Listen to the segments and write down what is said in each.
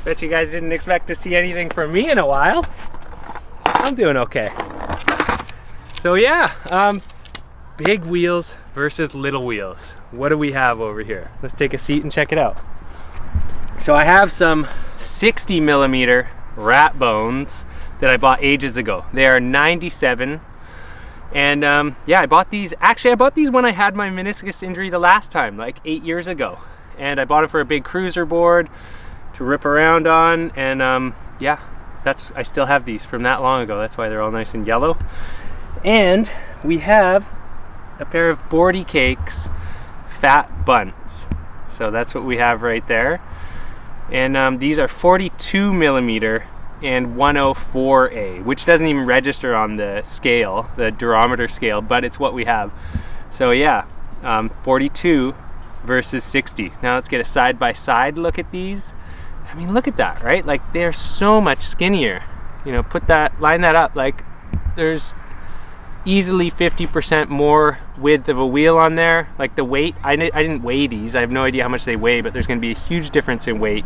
Bet you guys didn't expect to see anything from me in a while. I'm doing okay. So yeah, big wheels versus little wheels. What do we have over here? Let's take a seat and check it out. So I have some 60 millimeter rat bones that I bought ages ago. They are 97. And yeah, I bought these when I had my meniscus injury the last time, like 8 years ago. And I bought it for a big cruiser board to rip around on. And yeah, I still have these from that long ago. That's why they're all nice and yellow. And we have a pair of Boardy Cakes fat bunts. So that's what we have right there. And these are 42 millimeter and 104A, which doesn't even register on the scale, the durometer scale, but it's what we have. So yeah, 42 versus 60. Now let's get a side-by-side look at these. I mean, look at that, right? Like, they're so much skinnier. You know, line that up, like there's easily 50% more width of a wheel on there. Like the weight, I didn't weigh these. I have no idea how much they weigh, but there's gonna be a huge difference in weight.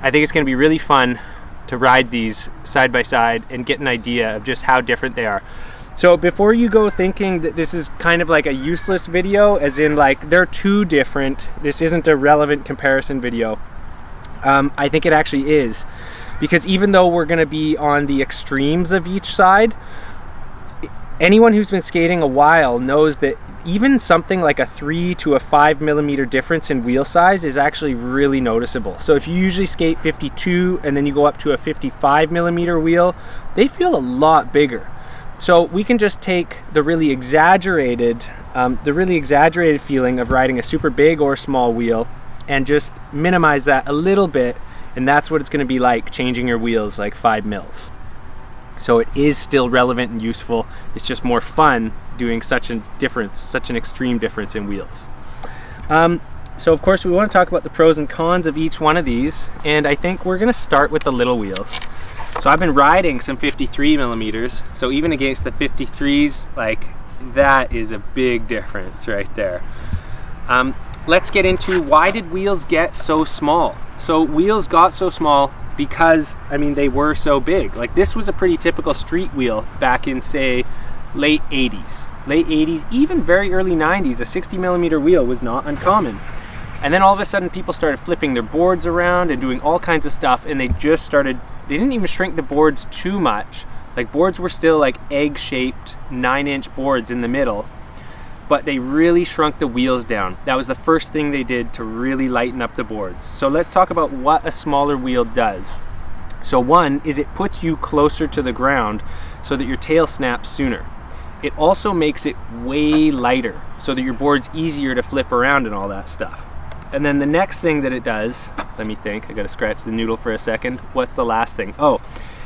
I think it's gonna be really fun to ride these side by side and get an idea of just how different they are. So before you go thinking that this is kind of like a useless video, as in like they're too different, this isn't a relevant comparison video, I think it actually is. Because even though we're gonna be on the extremes of each side, anyone who's been skating a while knows that even something like a 3 to a 5 millimeter difference in wheel size is actually really noticeable. So if you usually skate 52 and then you go up to a 55 millimeter wheel, they feel a lot bigger. So we can just take the really exaggerated feeling of riding a super big or small wheel and just minimize that a little bit, and that's what it's going to be like changing your wheels like 5 mils. So it is still relevant and useful. It's just more fun doing such an extreme difference in wheels. So of course we want to talk about the pros and cons of each one of these, and I think we're going to start with the little wheels. So I've been riding some 53 millimeters, so even against the 53s, like, that is a big difference right there. Let's get into why did wheels get so small. So wheels got so small because, I mean, they were so big. Like, this was a pretty typical street wheel back in, say, late 80s, even very early 90s. A 60 millimeter wheel was not uncommon. And then all of a sudden people started flipping their boards around and doing all kinds of stuff, and they didn't even shrink the boards too much. Like, boards were still like egg-shaped 9-inch boards in the middle, but they really shrunk the wheels down. That was the first thing they did to really lighten up the boards. So let's talk about what a smaller wheel does. So one is it puts you closer to the ground so that your tail snaps sooner. It also makes it way lighter so that your board's easier to flip around and all that stuff. And then the next thing that it does, let me think, I gotta scratch the noodle for a second. What's the last thing? Oh,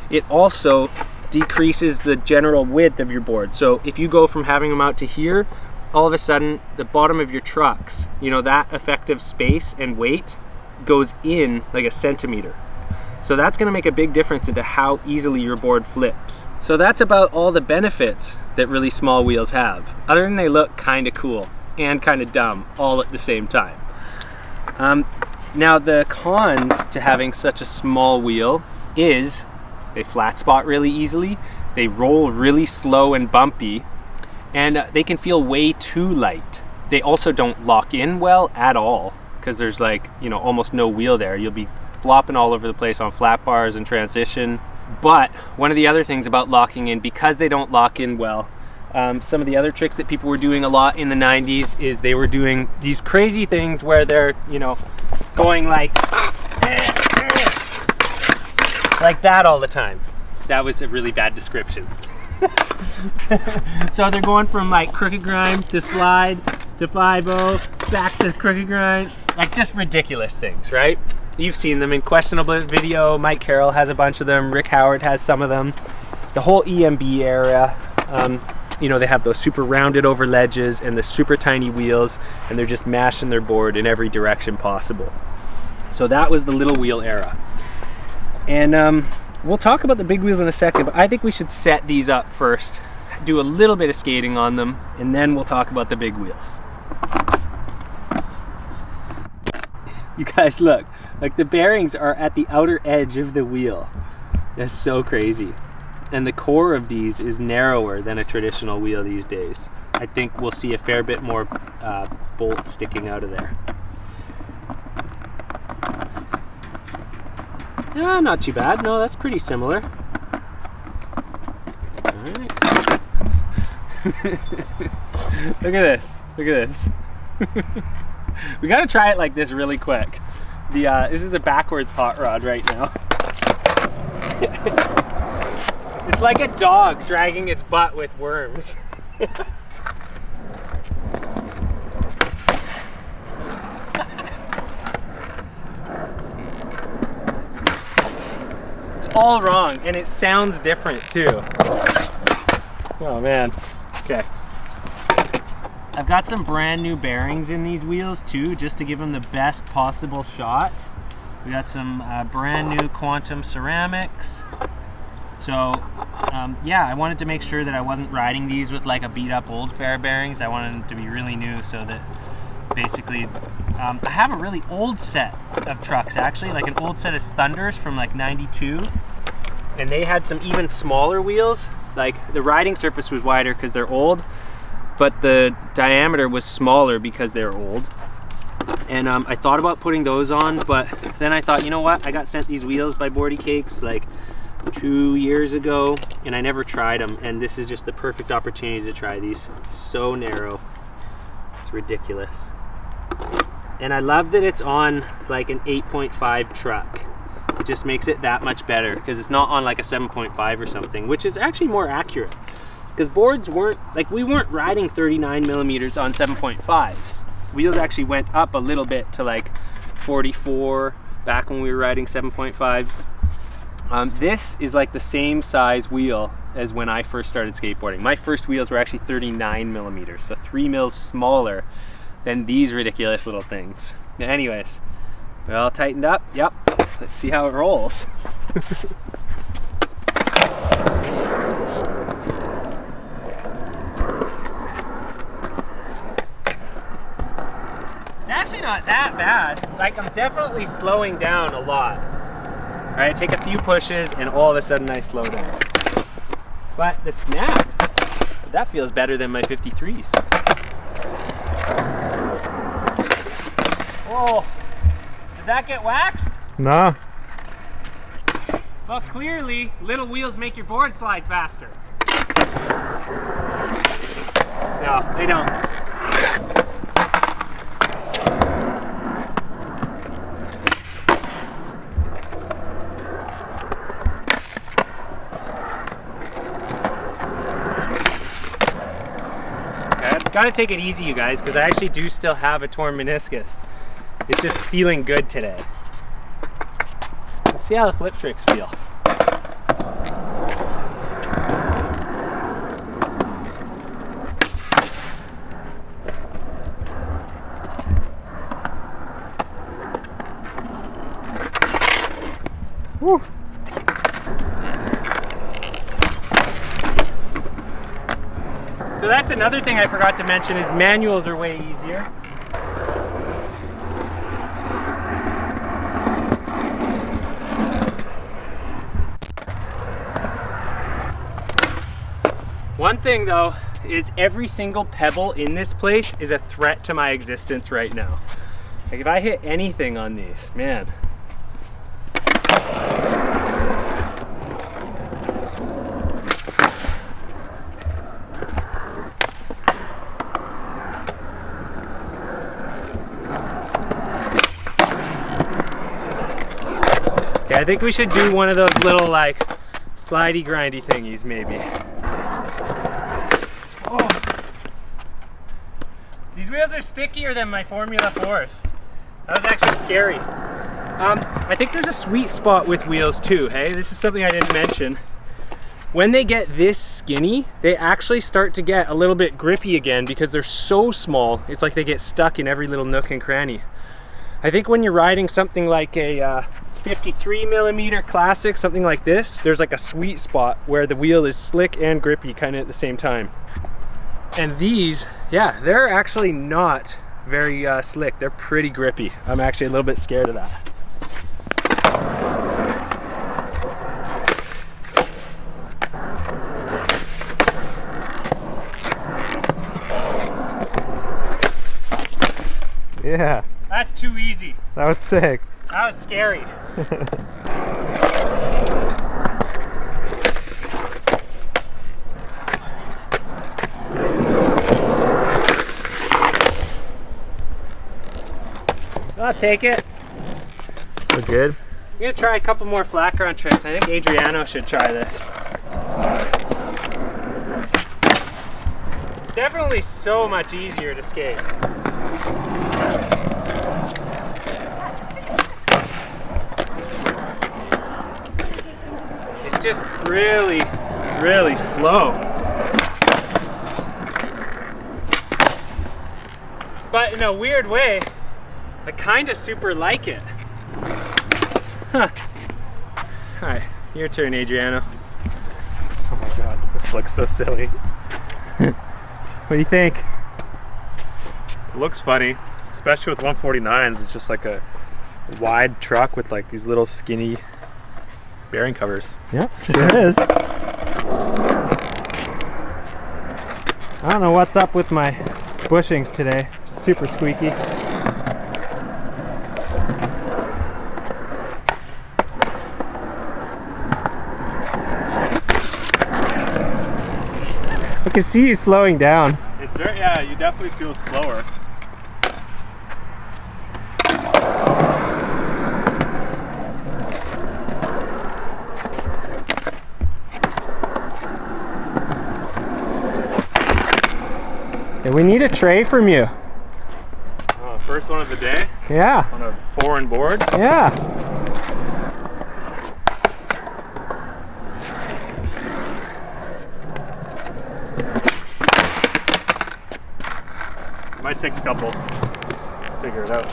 it also decreases the general width of your board. So if you go from having them out to here, all of a sudden the bottom of your trucks, you know, that effective space and weight goes in like a centimeter. So that's going to make a big difference into how easily your board flips. So that's about all the benefits that really small wheels have, other than they look kind of cool and kind of dumb all at the same time. Now the cons to having such a small wheel is they flat spot really easily, they roll really slow and bumpy, and they can feel way too light. They also don't lock in well at all, because there's, like, you know, almost no wheel there. You'll be flopping all over the place on flat bars and transition. But one of the other things about locking in, because they don't lock in well, some of the other tricks that people were doing a lot in the 90s is they were doing these crazy things where they're, you know, going like that all the time. That was a really bad description. So they're going from like crooked grind to slide to 5-0, back to crooked grind, like just ridiculous things, right? You've seen them in Questionable Video. Mike Carroll has a bunch of them. Rick Howard has some of them. The whole EMB era, you know, they have those super rounded over ledges and the super tiny wheels, and they're just mashing their board in every direction possible. So that was the little wheel era. And we'll talk about the big wheels in a second, but I think we should set these up first, do a little bit of skating on them, and then we'll talk about the big wheels. You guys, look, Like the bearings are at the outer edge of the wheel. That's so crazy. And the core of these is narrower than a traditional wheel these days. I think we'll see a fair bit more bolts sticking out of there. Not too bad. No, that's pretty similar. All right. Look at this. Look at this. We gotta try it like this really quick. This is a backwards hot rod right now. It's like a dog dragging its butt with worms. It's all wrong, and it sounds different too. Oh man. Okay. I've got some brand new bearings in these wheels too, just to give them the best possible shot. We got some brand new quantum ceramics. So yeah, I wanted to make sure that I wasn't riding these with like a beat up old pair of bearings. I wanted them to be really new, so that basically I have a really old set of trucks actually, like an old set of Thunders from like 92, and they had some even smaller wheels. Like the riding surface was wider because they're old, but the diameter was smaller because they're old. And I thought about putting those on, but then I thought, you know what, I got sent these wheels by Boardy Cakes like 2 years ago, and I never tried them, and this is just the perfect opportunity to try these. So narrow, it's ridiculous. And I love that it's on like an 8.5 truck. It just makes it that much better because it's not on like a 7.5 or something, which is actually more accurate. Because boards weren't, like we weren't riding 39 millimeters on 7.5s. Wheels actually went up a little bit to like 44 back when we were riding 7.5s. This is like the same size wheel as when I first started skateboarding. My first wheels were actually 39 millimeters, so 3 mils smaller than these ridiculous little things. Anyways, we're all tightened up. Yep, let's see how it rolls. It's actually not that bad. Like, I'm definitely slowing down a lot. All right, I take a few pushes and all of a sudden I slow down. But the snap, that feels better than my 53s. Oh, did that get waxed? Nah. Well, clearly, little wheels make your board slide faster. No, they don't. Gotta take it easy, you guys, because I actually do still have a torn meniscus. It's just feeling good today. Let's see how the flip tricks feel. Woo. So that's another thing I forgot to mention is manuals are way easier. One thing though is every single pebble in this place is a threat to my existence right now. Like if I hit anything on these, man. I think we should do one of those little like slidey grindy thingies maybe. Oh. These wheels are stickier than my Formula 4s. That was actually scary. I think there's a sweet spot with wheels too, hey? This is something I didn't mention. When they get this skinny, they actually start to get a little bit grippy again because they're so small. It's like they get stuck in every little nook and cranny. I think when you're riding something like a 53 millimeter classic, something like this, there's like a sweet spot where the wheel is slick and grippy kind of at the same time. And these, yeah, they're actually not very slick. They're pretty grippy. I'm actually a little bit scared of that. Yeah. That's too easy. That was sick. That was scary. I'll take it. We're good. I'm gonna try a couple more flat ground tricks. I think Adriano should try this. It's definitely so much easier to skate. It's just really, really slow. But in a weird way, I kind of super like it. Huh. Alright, your turn, Adriano. Oh my god, this looks so silly. What do you think? It looks funny, especially with 149s. It's just like a wide truck with like these little skinny bearing covers. Yep, sure is. I don't know what's up with my bushings today. Super squeaky. I can see you slowing down. It's very, yeah, you definitely feel slower. Yeah, we need a tray from you. Oh, first one of the day? Yeah. On a foreign board? Yeah. Might take a couple. Figure it out.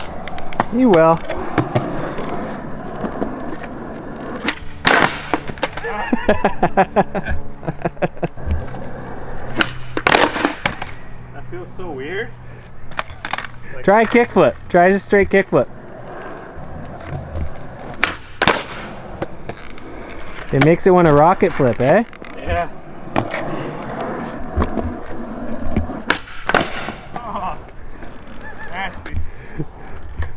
You will. That feels so weird. Like, Try a kickflip. Try just straight kickflip. It makes it want to rocket flip, eh? yeah. Oh, nasty.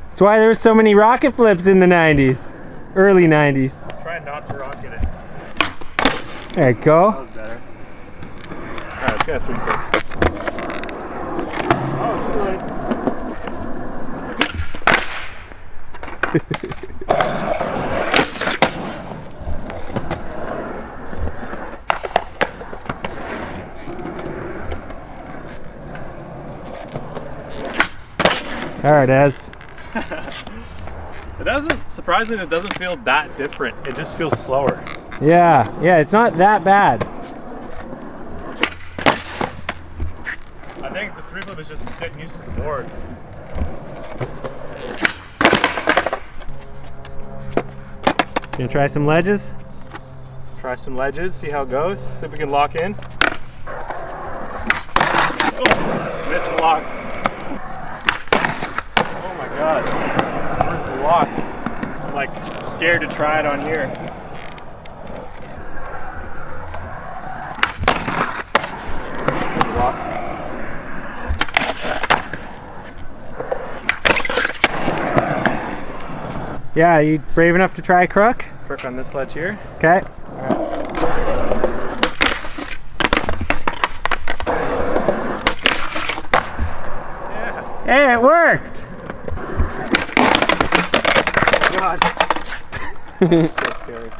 That's why there were so many rocket flips in the 90s. Early 90s. Try not to rocket it. There you go. That was better. Alright, let's get a swing kick. Oh, There it is. It doesn't, surprisingly, it doesn't feel that different. It just feels slower. Yeah, it's not that bad. I think the 3-flip is just getting used to the board. Gonna try some ledges? Try some ledges, see how it goes. See if we can lock in. Oh, missed the lock. Oh my god. Where's the lock? I'm like scared to try it on here. Lock. Yeah, you brave enough to try crook? Crook on this ledge here. Okay. Yeah. Hey, it worked! Oh god. That's so scary.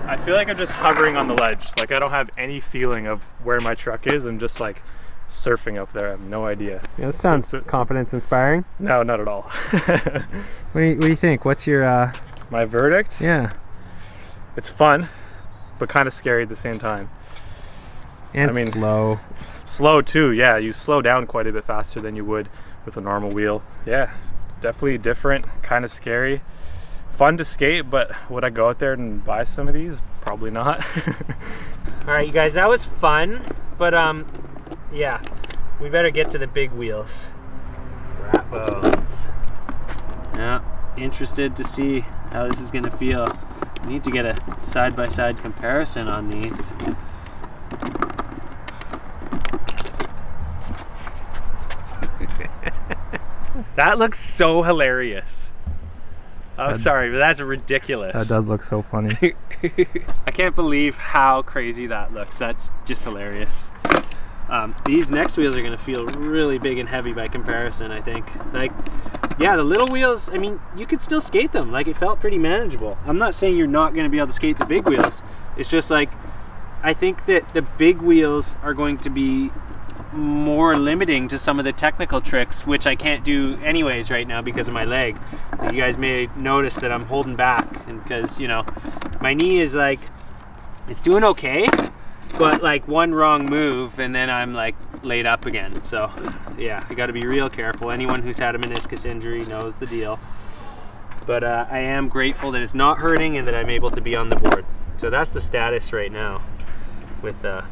I feel like I'm just hovering on the ledge. Like I don't have any feeling of where my truck is. I'm just like surfing up there. I have no idea. Yeah, this sounds confidence inspiring. No, not at all. What do you think? What's your My verdict? yeah. It's fun, but kind of scary at the same time. And I mean, slow. Slow too, yeah. You slow down quite a bit faster than you would with a normal wheel. Yeah, definitely different, kind of scary. Fun to skate, but would I go out there and buy some of these? Probably not. All right, you guys, that was fun, but yeah, we better get to the big wheels. Rat bones. Yeah, interested to see how this is gonna feel. Need to get a side-by-side comparison on these. That looks so hilarious. I'm sorry, but that's ridiculous. That does look so funny. I can't believe how crazy that looks. That's just hilarious. These next wheels are going to feel really big and heavy by comparison, I think. Like, yeah, the little wheels, I mean, you could still skate them. Like, it felt pretty manageable. I'm not saying you're not going to be able to skate the big wheels. It's just like, I think that the big wheels are going to be more limiting to some of the technical tricks, which I can't do anyways right now because of my leg. You guys may notice that I'm holding back, and because, you know, my knee is like, it's doing okay, but like one wrong move and then I'm like laid up again. So yeah, I got to be real careful. Anyone who's had a meniscus injury knows the deal. But I am grateful that it's not hurting and that I'm able to be on the board. So that's the status right now with the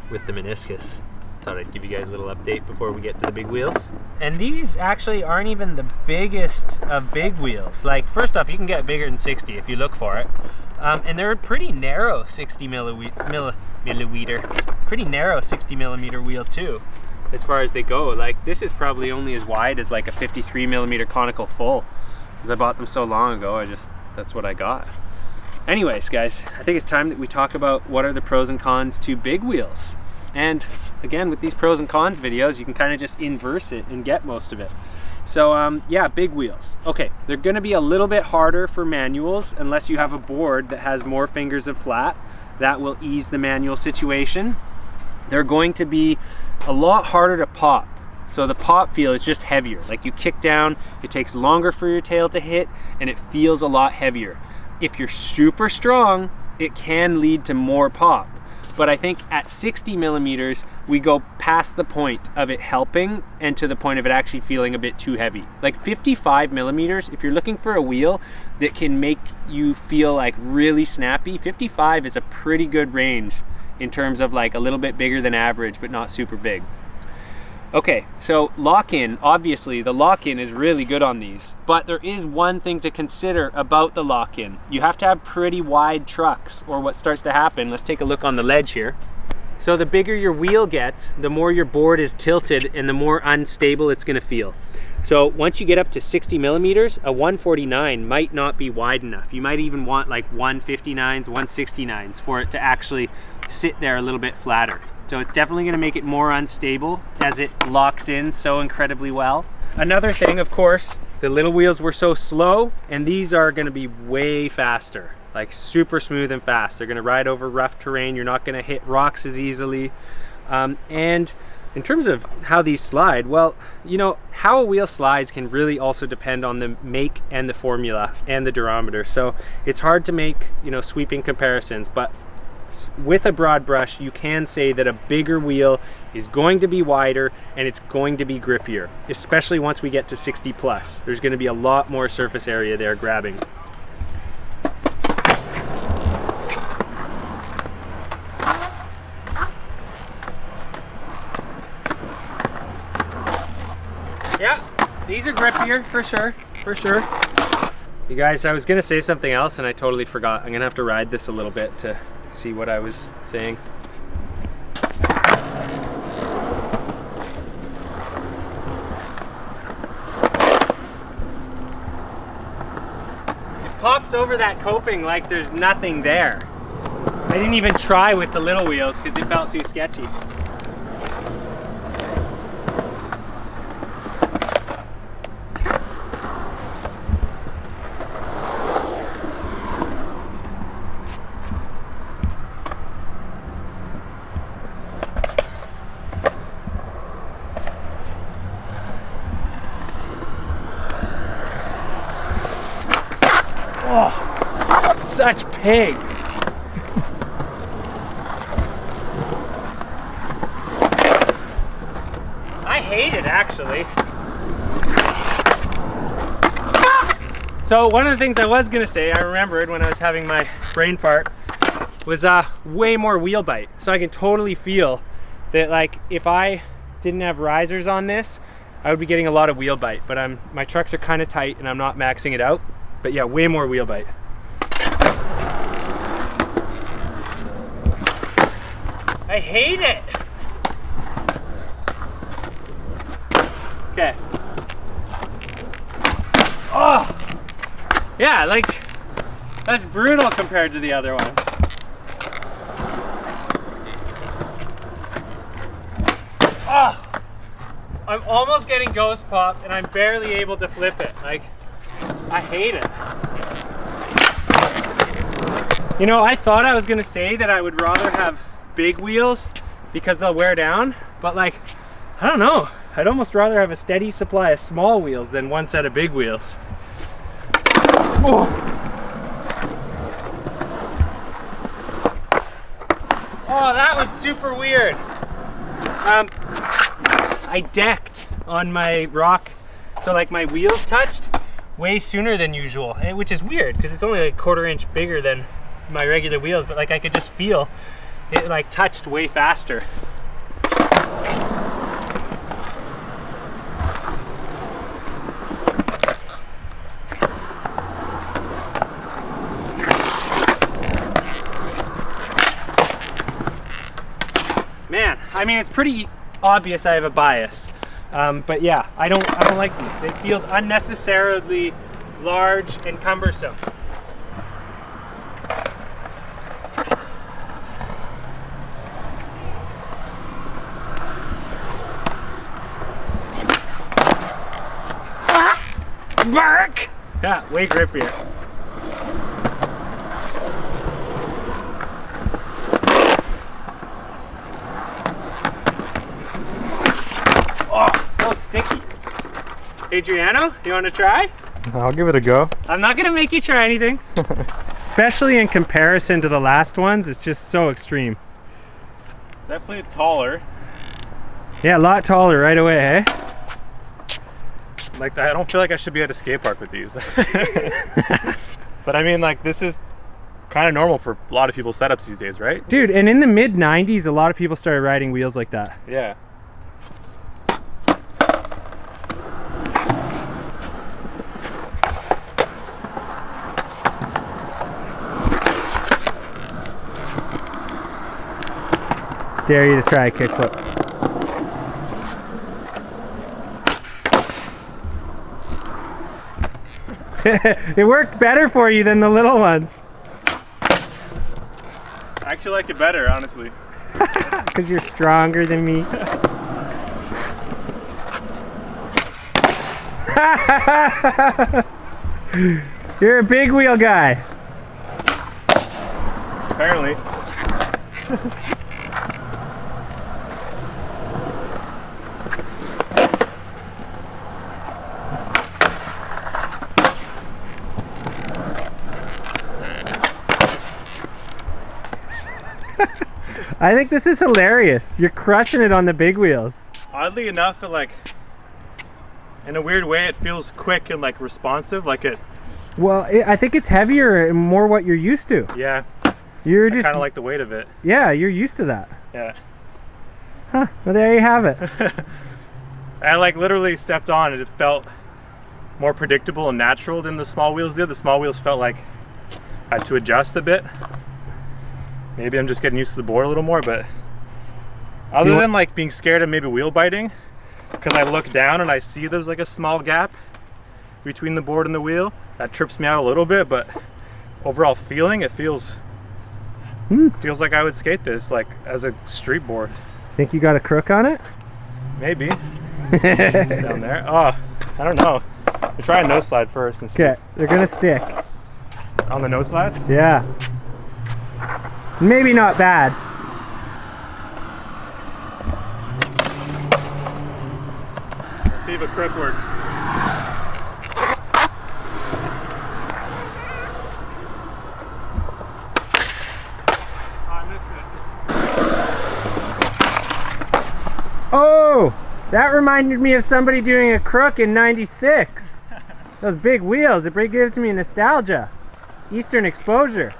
meniscus. Thought I'd give you guys a little update before we get to the big wheels. And these actually aren't even the biggest of big wheels. Like, first off, you can get bigger than 60 if you look for it. And they're a pretty narrow 60 millimeter, pretty narrow 60 millimeter wheel too, as far as they go. Like, this is probably only as wide as like a 53 millimeter conical full. Because I bought them so long ago, that's what I got. Anyways, guys, I think it's time that we talk about what are the pros and cons to big wheels. And again, with these pros and cons videos, you can kind of just inverse it and get most of it. So yeah, big wheels. Okay, they're gonna be a little bit harder for manuals unless you have a board that has more fingers of flat. That will ease the manual situation. They're going to be a lot harder to pop. So the pop feel is just heavier. Like, you kick down, it takes longer for your tail to hit, and it feels a lot heavier. If you're super strong, it can lead to more pop. But I think at 60 millimeters, we go past the point of it helping and to the point of it actually feeling a bit too heavy. Like 55 millimeters, if you're looking for a wheel that can make you feel like really snappy, 55 is a pretty good range in terms of like a little bit bigger than average, but not super big. Okay, so lock-in, obviously the lock-in is really good on these, but there is one thing to consider about the lock-in. You have to have pretty wide trucks, or what starts to happen, let's take a look on the ledge here. So the bigger your wheel gets, the more your board is tilted and the more unstable it's gonna feel. So once you get up to 60 millimeters, a 149 might not be wide enough. You might even want like 159s, 169s for it to actually sit there a little bit flatter. So it's definitely going to make it more unstable as it locks in so incredibly well. Another thing, of course, the little wheels were so slow, and these are going to be way faster, like super smooth and fast. They're going to ride over rough terrain. You're not going to hit rocks as easily. And in terms of how these slide, well, you know, how a wheel slides can really also depend on the make and the formula and the durometer. So it's hard to make, you know, sweeping comparisons, but with a broad brush, you can say that a bigger wheel is going to be wider and it's going to be grippier, especially once we get to 60 plus. There's going to be a lot more surface area there grabbing. Yeah, these are grippier for sure, for sure. You guys, I was going to say something else and I totally forgot. I'm going to have to ride this a little bit to see what I was saying. It pops over that coping like there's nothing there. I didn't even try with the little wheels because it felt too sketchy. Oh, such pigs. I hate it, actually. So one of the things I was gonna say, I remembered when I was having my brain fart, was way more wheel bite. So I can totally feel that, like, if I didn't have risers on this, I would be getting a lot of wheel bite, but my trucks are kind of tight and I'm not maxing it out. But yeah, way more wheel bite. I hate it. Okay, Oh! Yeah, like, that's brutal compared to the other ones. Oh! I'm almost getting ghost popped and I'm barely able to flip it. Like, I hate it. You know, I thought I was gonna say that I would rather have big wheels because they'll wear down, but like, I don't know. I'd almost rather have a steady supply of small wheels than one set of big wheels. Oh, oh, that was super weird. I decked on my rock, so like my wheels touched way sooner than usual, which is weird because it's only like a 1/4 inch bigger than my regular wheels, but like I could just feel it like touched way faster. Man, I mean, it's pretty obvious I have a bias, but yeah, I don't like these. It feels unnecessarily large and cumbersome. Bark! Yeah, way grippier. Oh, so sticky. Adriano, you want to try? I'll give it a go. I'm not going to make you try anything. Especially in comparison to the last ones, it's just so extreme. Definitely taller. Yeah, a lot taller right away, hey? Like, I don't feel like I should be at a skate park with these. But I mean, like, this is kind of normal for a lot of people's setups these days, right? Dude, and in the mid 90s, a lot of people started riding wheels like that. Yeah. Dare you to try a kickflip. It worked better for you than the little ones. I actually like it better, honestly. Because you're stronger than me. You're a big wheel guy. Apparently. I think this is hilarious. You're crushing it on the big wheels. Oddly enough, it like, in a weird way, it feels quick and like responsive, like it. Well, I think it's heavier and more what you're used to. Yeah. You're I just kind of like the weight of it. Yeah, you're used to that. Yeah. Huh. Well, there you have it. I like literally stepped on and it felt more predictable and natural than the small wheels did. The small wheels felt like I had to adjust a bit. Maybe I'm just getting used to the board a little more, but other than like being scared of maybe wheel biting, because I look down and I see there's like a small gap between the board and the wheel, that trips me out a little bit, but overall feeling, it feels like I would skate this like as a street board. Think you got a crook on it? Maybe. Down there. Oh, I don't know. We'll try a nose slide first and see. Okay, they're gonna stick. On the nose slide? Yeah. Maybe not bad. Let's see if a crook works. I missed it. Oh, that reminded me of somebody doing a crook in '96. Those big wheels, it gives me nostalgia. Eastern exposure.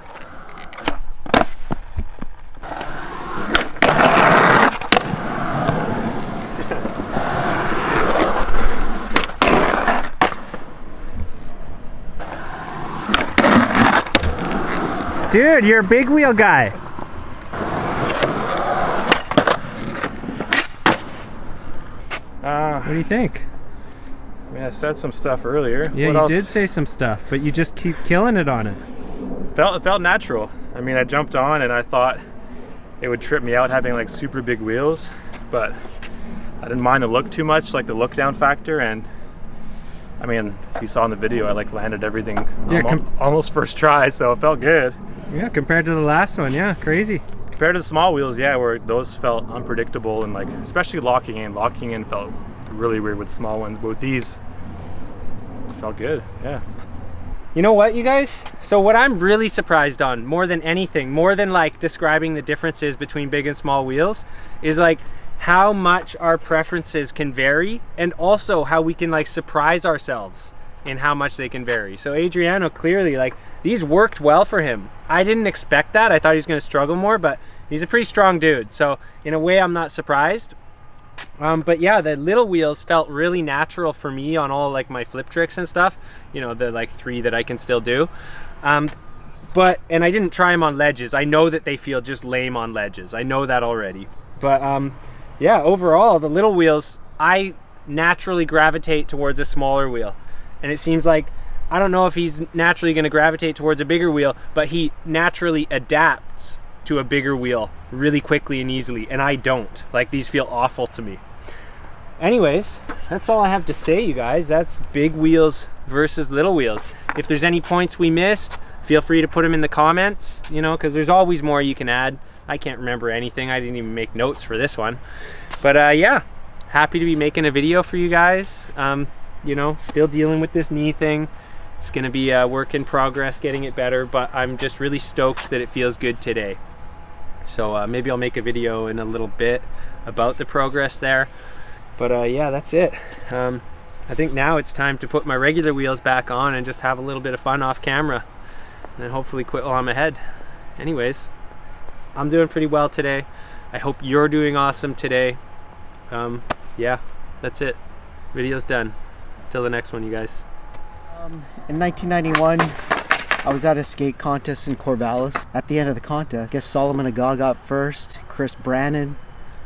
Dude, you're a big wheel guy. What do you think? I mean, I said some stuff earlier. Yeah, What you else? did say some stuff, but you just keep killing it on it. It felt natural. I mean, I jumped on and I thought it would trip me out having like super big wheels, but I didn't mind the look too much, like the look down factor. And I mean, if you saw in the video, I like landed everything almost first try, so it felt good. Yeah, compared to the last one, yeah, crazy. Compared to the small wheels, yeah, where those felt unpredictable and like, especially locking in felt really weird with the small ones, but with these, it felt good, yeah. You know what, you guys? So what I'm really surprised on, more than anything, more than like describing the differences between big and small wheels, is like how much our preferences can vary, and also how we can like surprise ourselves in how much they can vary. So Adriano, clearly, like, these worked well for him. I didn't expect that. I thought he was gonna struggle more, but he's a pretty strong dude. So in a way, I'm not surprised. But yeah, the little wheels felt really natural for me on all like my flip tricks and stuff. You know, the like 3 that I can still do. And I didn't try them on ledges. I know that they feel just lame on ledges. I know that already. But yeah, overall, the little wheels, I naturally gravitate towards a smaller wheel. And it seems like, I don't know if he's naturally going to gravitate towards a bigger wheel, but he naturally adapts to a bigger wheel really quickly and easily, and I don't. Like, these feel awful to me. Anyways, that's all I have to say, you guys. That's big wheels versus little wheels. If there's any points we missed, feel free to put them in the comments, you know, because there's always more you can add. I can't remember anything. I didn't even make notes for this one. But yeah, happy to be making a video for you guys. You know, still dealing with this knee thing. It's gonna be a work in progress getting it better, but I'm just really stoked that it feels good today. So maybe I'll make a video in a little bit about the progress there. But yeah, that's it. I think now it's time to put my regular wheels back on and just have a little bit of fun off camera, and then hopefully quit while I'm ahead. Anyways, I'm doing pretty well today. I hope you're doing awesome today. Yeah, that's it. Video's done. Till the next one, you guys. In 1991, I was at a skate contest in Corvallis. At the end of the contest, I guess Solomon Agah got first, Chris Brannon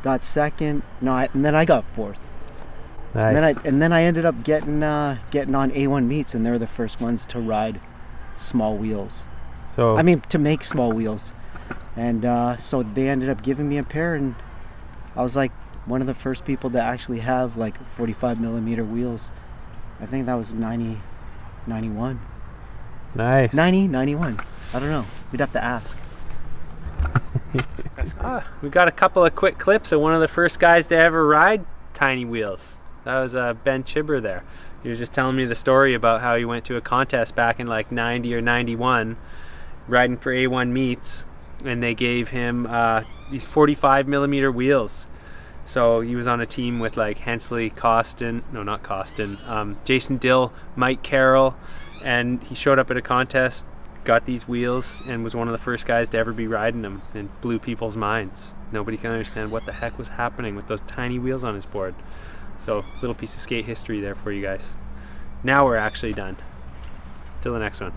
got second, and then I got fourth. Nice. And then I ended up getting on A1 meets, and they're the first ones to ride small wheels. So I mean, to make small wheels. And so they ended up giving me a pair, and I was like one of the first people to actually have like 45mm wheels. I think that was 91. nice. 91. I don't know. We'd have to ask. We got a couple of quick clips of one of the first guys to ever ride tiny wheels. That was Ben Chibber there. He was just telling me the story about how he went to a contest back in like 90 or 91, riding for A1 meets, and they gave him these 45mm wheels. So he was on a team with like Hensley, Jason Dill, Mike Carroll, and he showed up at a contest, got these wheels, and was one of the first guys to ever be riding them, and blew people's minds. Nobody can understand what the heck was happening with those tiny wheels on his board. So, little piece of skate history there for you guys. Now we're actually done. Till the next one.